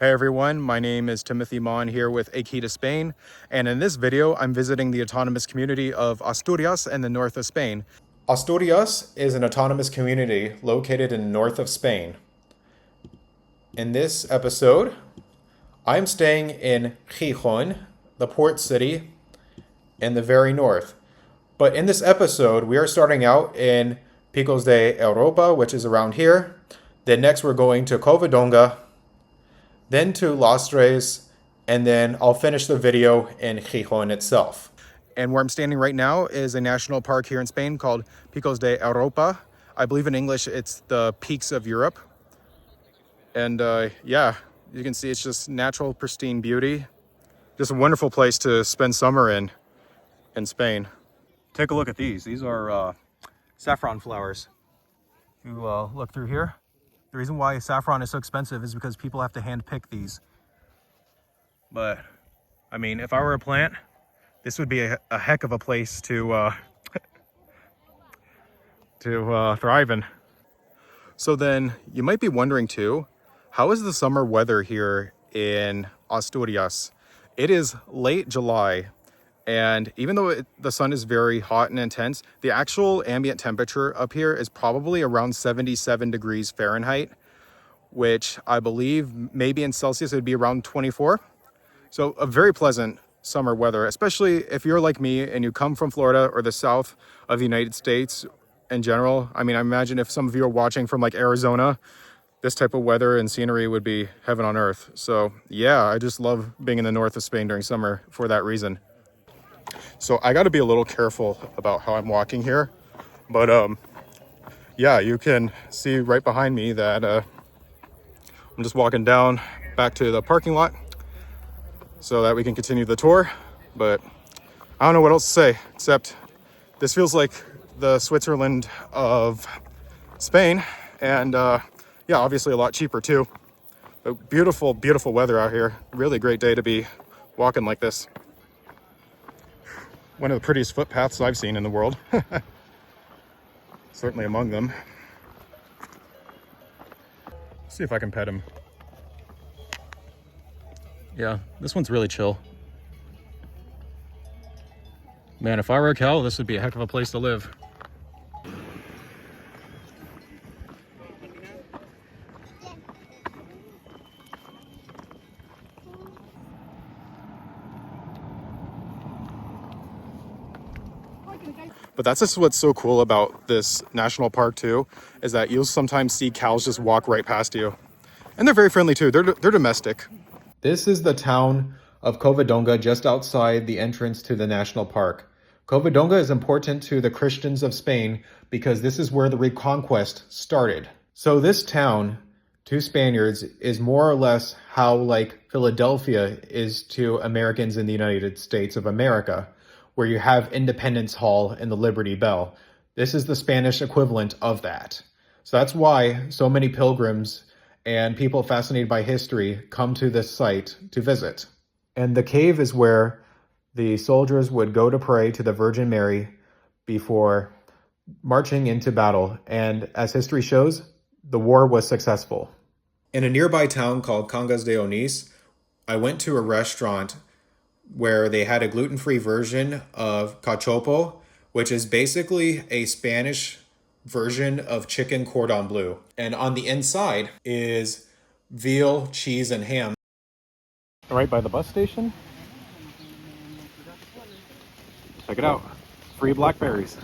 Hey everyone, my name is Timothy Mon here with A Key to Spain, and in this video I'm visiting the autonomous community of Asturias in the north of Spain. Asturias is an autonomous community located in the north of Spain. In this episode, I'm staying in Gijon, the port city in the very north. But in this episode, we are starting out in Picos de Europa, which is around here. Then next we're going to Covadonga, then to Lastres, and then I'll finish the video in Gijon itself. And where I'm standing right now is a national park here in Spain called Picos de Europa. I believe in English it's the Peaks of Europe. And yeah, you can see it's just natural, pristine beauty. Just a wonderful place to spend summer in Spain. Take a look at these. These are saffron flowers. You look through here. The reason why saffron is so expensive is because people have to hand pick these. But, I mean, if I were a plant, this would be a heck of a place to thrive in. So then, you might be wondering too, how is the summer weather here in Asturias? It is late July, and even though the sun is very hot and intense, the actual ambient temperature up here is probably around 77 degrees Fahrenheit, which I believe maybe in Celsius it would be around 24. So a very pleasant summer weather, especially if you're like me and you come from Florida or the south of the United States in general. I mean, I imagine if some of you are watching from like Arizona, this type of weather and scenery would be heaven on earth. So yeah, I just love being in the north of Spain during summer for that reason. So I got to be a little careful about how I'm walking here, but yeah, you can see right behind me that I'm just walking down back to the parking lot so that we can continue the tour. But I don't know what else to say, except this feels like the Switzerland of Spain, and yeah, obviously a lot cheaper too. But beautiful, beautiful weather out here. Really great day to be walking like this. One of the prettiest footpaths I've seen in the world. Certainly among them. Let's see if I can pet him. Yeah, this one's really chill. Man, if I were a cow, this would be a heck of a place to live. But that's just what's so cool about this national park too, is that you'll sometimes see cows just walk right past you. And they're very friendly too, they're domestic. This is the town of Covadonga just outside the entrance to the national park. Covadonga is important to the Christians of Spain because this is where the Reconquest started. So this town, to Spaniards, is more or less how like Philadelphia is to Americans in the United States of America, where you have Independence Hall and the Liberty Bell. This is the Spanish equivalent of that. So that's why so many pilgrims and people fascinated by history come to this site to visit. And the cave is where the soldiers would go to pray to the Virgin Mary before marching into battle. And as history shows, the war was successful. In a nearby town called Cangas de Onís, I went to a restaurant where they had a gluten-free version of Cachopo, which is basically a Spanish version of chicken cordon bleu. And on the inside is veal, cheese, and ham. Right by the bus station. Check it out. Free blackberries.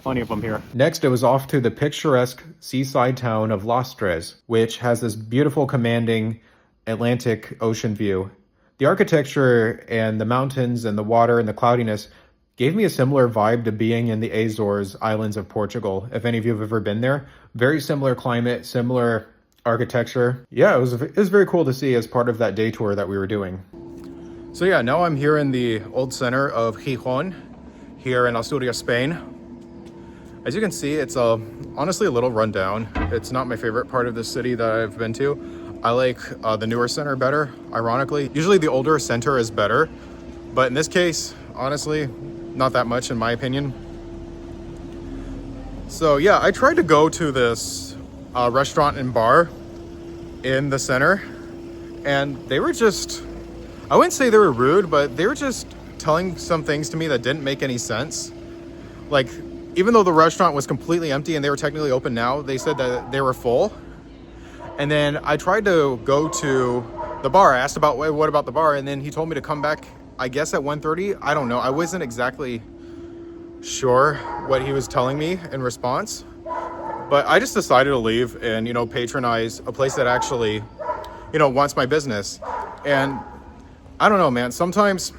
Plenty of them here. Next, it was off to the picturesque seaside town of Lastres, which has this beautiful commanding Atlantic Ocean view. The architecture and the mountains and the water and the cloudiness gave me a similar vibe to being in the Azores Islands of Portugal. If any of you have ever been there, very similar climate, similar architecture. Yeah, it was very cool to see as part of that day tour that we were doing. So yeah, now I'm here in the old center of Gijon, here in Asturias, Spain. As you can see, it's honestly a little rundown. It's not my favorite part of the city that I've been to. I like the newer center better, ironically. Usually the older center is better, but in this case, honestly, not that much in my opinion. So yeah, I tried to go to this restaurant and bar in the center, And they were just, I wouldn't say they were rude, but they were just telling some things to me that didn't make any sense. Like, even though the restaurant was completely empty and they were technically open now, they said that they were full. And then I tried to go to the bar. I asked about what about the bar, and then he told me to come back, I guess at 1:30. I don't know. I wasn't exactly sure what he was telling me in response, but I just decided to leave and, you know, patronize a place that actually, you know, wants my business. And I don't know, man, sometimes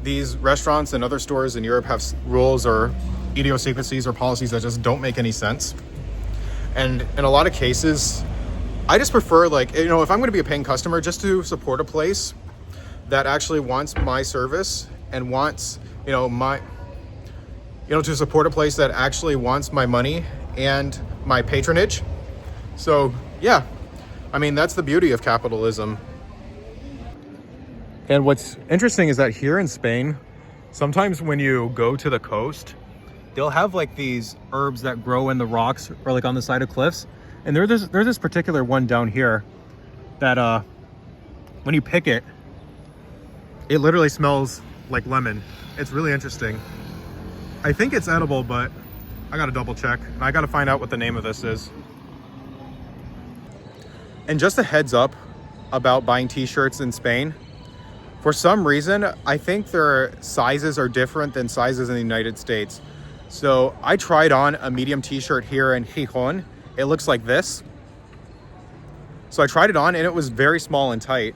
these restaurants and other stores in Europe have rules or idiosyncrasies or policies that just don't make any sense. And in a lot of cases, I just prefer, like, you know, if I'm going to be a paying customer, just to support a place that actually wants my service and wants, you know, to support a place that actually wants my money and my patronage. So yeah, I mean, that's the beauty of capitalism. And what's interesting is that here in Spain, sometimes when you go to the coast, they'll have like these herbs that grow in the rocks or like on the side of cliffs. And there's this particular one down here that when you pick it, it literally smells like lemon. It's really interesting. I think it's edible, but I gotta double check. I gotta find out what the name of this is. And just a heads up about buying t-shirts in Spain. For some reason, I think their sizes are different than sizes in the United States. So I tried on a medium t-shirt here in Gijon. It looks like this. So I tried it on and it was very small and tight.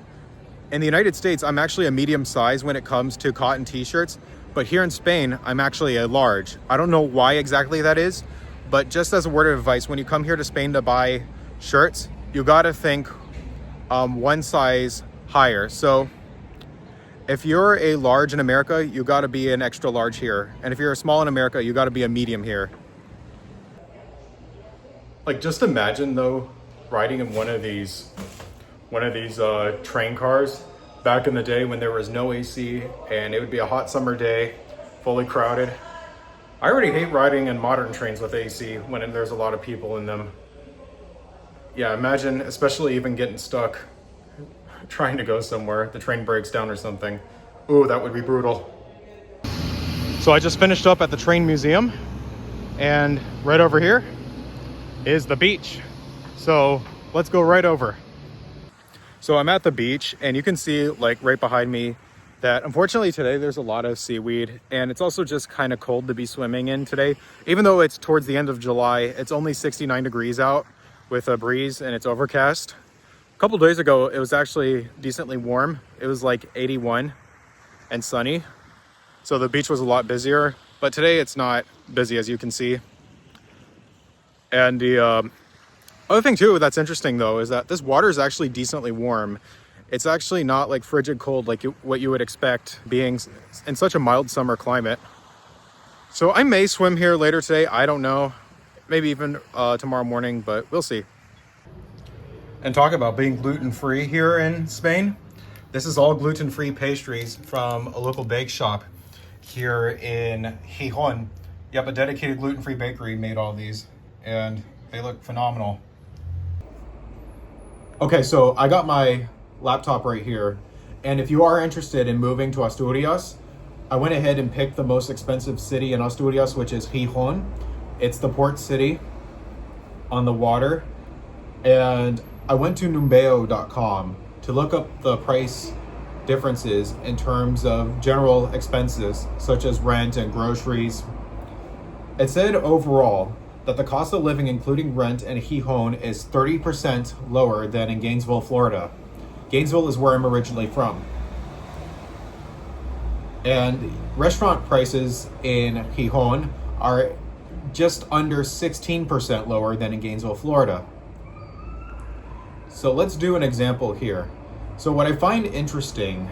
In the United States, I'm actually a medium size when it comes to cotton t-shirts, but here in Spain, I'm actually a large. I don't know why exactly that is, but just as a word of advice, when you come here to Spain to buy shirts, you gotta think one size higher. So if you're a large in America, you gotta be an extra large here. And if you're a small in America, you gotta be a medium here. Like, just imagine though, riding in one of these train cars back in the day when there was no AC and it would be a hot summer day, fully crowded. I already hate riding in modern trains with AC when there's a lot of people in them. Yeah, imagine, especially even getting stuck trying to go somewhere, the train breaks down or something. Ooh, that would be brutal. So I just finished up at the train museum, and right over here is the beach. So let's go right over. So I'm at the beach, and you can see, like, right behind me that unfortunately today there's a lot of seaweed, and it's also just kind of cold to be swimming in today. Even though it's towards the end of July, it's only 69 degrees out with a breeze and it's overcast. A couple days ago, it was actually decently warm. It was like 81 and sunny. So the beach was a lot busier, but today it's not busy, as you can see. And the other thing too that's interesting though is that this water is actually decently warm. It's actually not like frigid cold like what you would expect being in such a mild summer climate. So I may swim here later today, I don't know. Maybe even tomorrow morning, but we'll see. And talk about being gluten-free here in Spain. This is all gluten-free pastries from a local bake shop here in Gijon. Yep, a dedicated gluten-free bakery made all these, and they look phenomenal. Okay, so I got my laptop right here, and if you are interested in moving to Asturias, I went ahead and picked the most expensive city in Asturias, which is Gijon. It's the port city on the water, and I went to numbeo.com to look up the price differences in terms of general expenses such as rent and groceries. It said overall that the cost of living including rent in Gijon is 30% lower than in Gainesville, Florida. Gainesville is where I'm originally from. And restaurant prices in Gijon are just under 16% lower than in Gainesville, Florida. So let's do an example here. So what I find interesting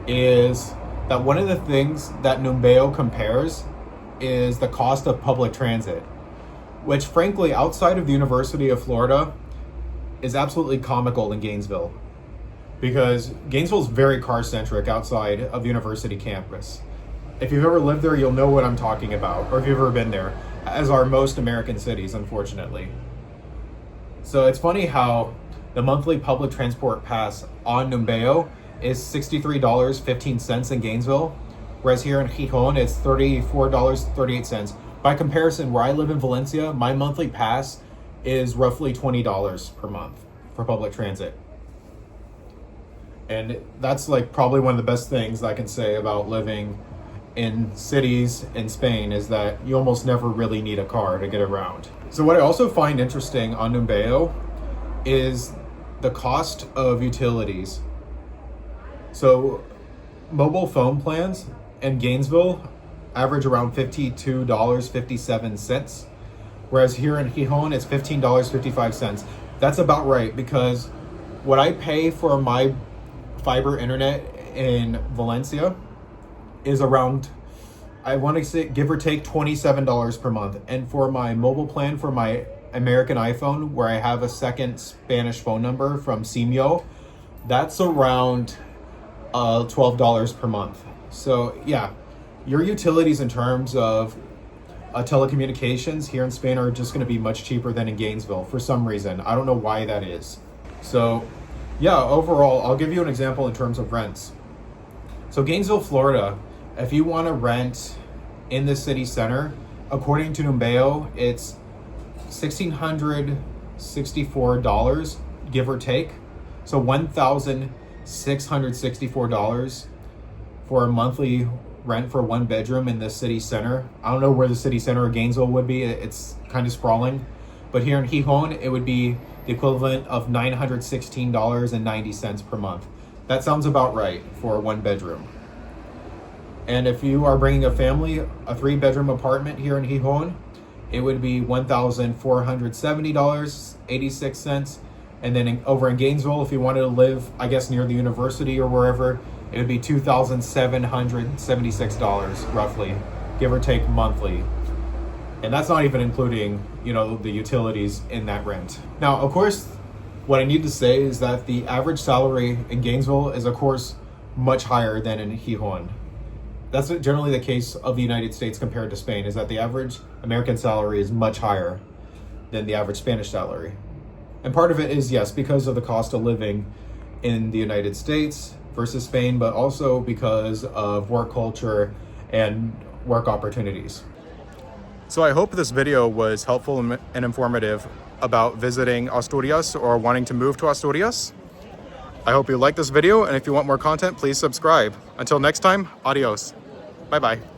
is that one of the things that Numbeo compares is the cost of public transit, which frankly, outside of the University of Florida, is absolutely comical in Gainesville. Because Gainesville is very car-centric outside of the university campus. If you've ever lived there, you'll know what I'm talking about, or if you've ever been there, as are most American cities, unfortunately. So it's funny how The monthly public transport pass on Numbeo is $63.15 in Gainesville, whereas here in Gijon it's $34.38. By comparison, where I live in Valencia, my monthly pass is roughly $20 per month for public transit. And that's like probably one of the best things I can say about living in cities in Spain, is that you almost never really need a car to get around. So what I also find interesting on Numbeo is the cost of utilities. So mobile phone plans in Gainesville average around $52.57, whereas here in Gijon it's $15.55. That's about right, because what I pay for my fiber internet in Valencia is around, I want to say, give or take $27 per month. And for my mobile plan for my American iPhone, where I have a second Spanish phone number from Simio, that's around $12 per month. So yeah, your utilities in terms of telecommunications here in Spain are just going to be much cheaper than in Gainesville for some reason. I don't know why that is. So yeah, overall, I'll give you an example in terms of rents. So Gainesville, Florida, if you want to rent in the city center, according to Numbeo, it's $1,664, give or take. So $1,664 for a monthly rent for one bedroom in the city center. I don't know where the city center of Gainesville would be. It's kind of sprawling. But here in Gijon, it would be the equivalent of $916.90 per month. That sounds about right for one bedroom. And if you are bringing a family, a 3-bedroom apartment here in Gijon, it would be $1,470.86. And then over in Gainesville, if you wanted to live, I guess, near the university or wherever, it would be $2,776 roughly, give or take monthly. And that's not even including, the utilities in that rent. Now, of course, what I need to say is that the average salary in Gainesville is, of course, much higher than in Gijon. That's generally the case of the United States compared to Spain, is that the average American salary is much higher than the average Spanish salary. And part of it is, yes, because of the cost of living in the United States versus Spain, but also because of work culture and work opportunities. So I hope this video was helpful and informative about visiting Asturias or wanting to move to Asturias. I hope you like this video, and if you want more content, please subscribe. Until next time, adios. Bye-bye.